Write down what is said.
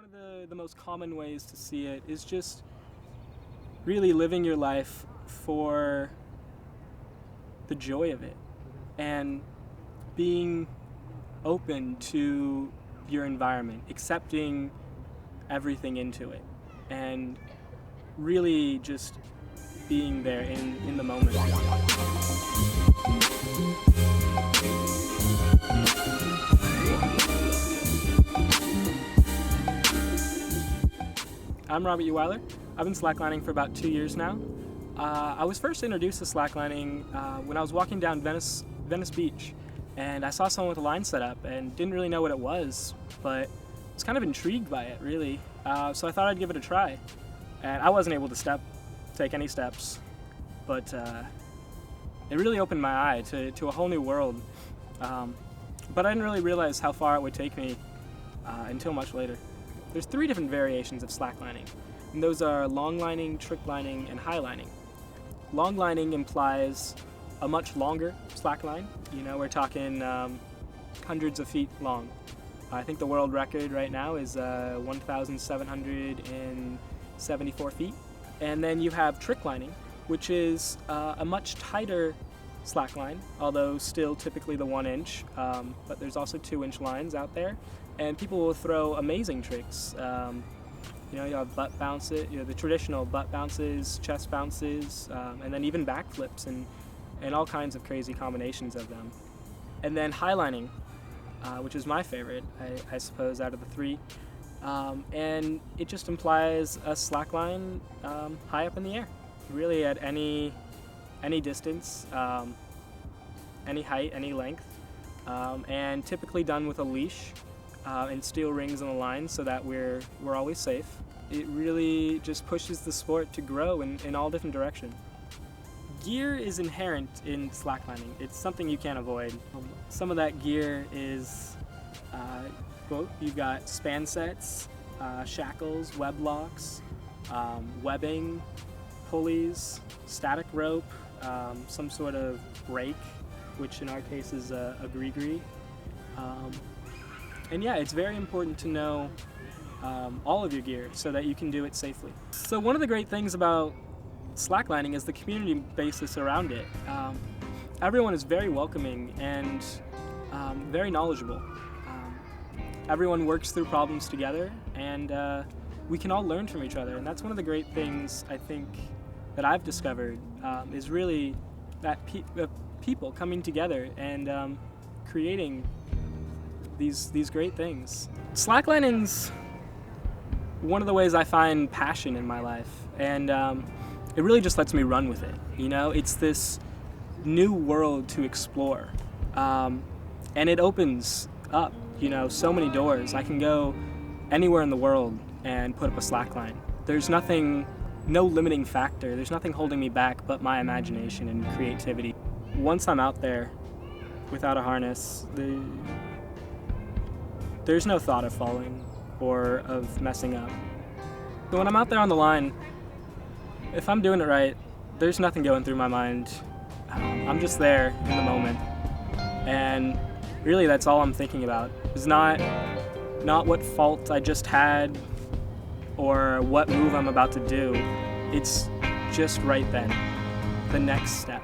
One of the most common ways to see it is just really living your life for the joy of it and being open to your environment, accepting everything into it, and really just being there in the moment. I'm Robert Weiler. I've been slacklining for about 2 years now. I was first introduced to slacklining when I was walking down Venice Beach, and I saw someone with a line set up and didn't really know what it was, but was kind of intrigued by it, really. So I thought I'd give it a try. And I wasn't able to take any steps, but it really opened my eye to a whole new world. But I didn't really realize how far it would take me until much later. There's 3 different variations of slacklining, and those are long lining, trick lining, and high lining. Long lining implies a much longer slackline. We're talking hundreds of feet long. I think the world record right now is 1,774 feet. And then you have trick lining, which is a much tighter slackline, although still typically the 1 inch, but there's also 2-inch lines out there. And people will throw amazing tricks. You have butt bounces, the traditional butt bounces, chest bounces, and then even backflips and all kinds of crazy combinations of them. And then high lining, which is my favorite, I suppose, out of the 3. And it just implies a slackline high up in the air, really at any distance, any height, any length, and typically done with a leash and steel rings on the line so that we're always safe. It really just pushes the sport to grow in all different directions. Gear is inherent in slacklining. It's something you can't avoid. Some of that gear is, you've got span sets, shackles, web locks, webbing, pulleys, static rope, some sort of brake, which in our case is a gree-gree. And yeah, it's very important to know all of your gear so that you can do it safely. So one of the great things about slacklining is the community basis around it. Everyone is very welcoming and very knowledgeable. Everyone works through problems together, and we can all learn from each other. And that's one of the great things I think that I've discovered is really that people coming together and creating these great things. Slacklining's one of the ways I find passion in my life, and it really just lets me run with it. It's this new world to explore, and it opens up, so many doors. I can go anywhere in the world and put up a slackline. There's no limiting factor. There's nothing holding me back but my imagination and creativity. Once I'm out there without a harness, there's no thought of falling or of messing up. So when I'm out there on the line, if I'm doing it right, there's nothing going through my mind. I'm just there in the moment. And really that's all I'm thinking about. It's not what fault I just had or what move I'm about to do. It's just right then, the next step.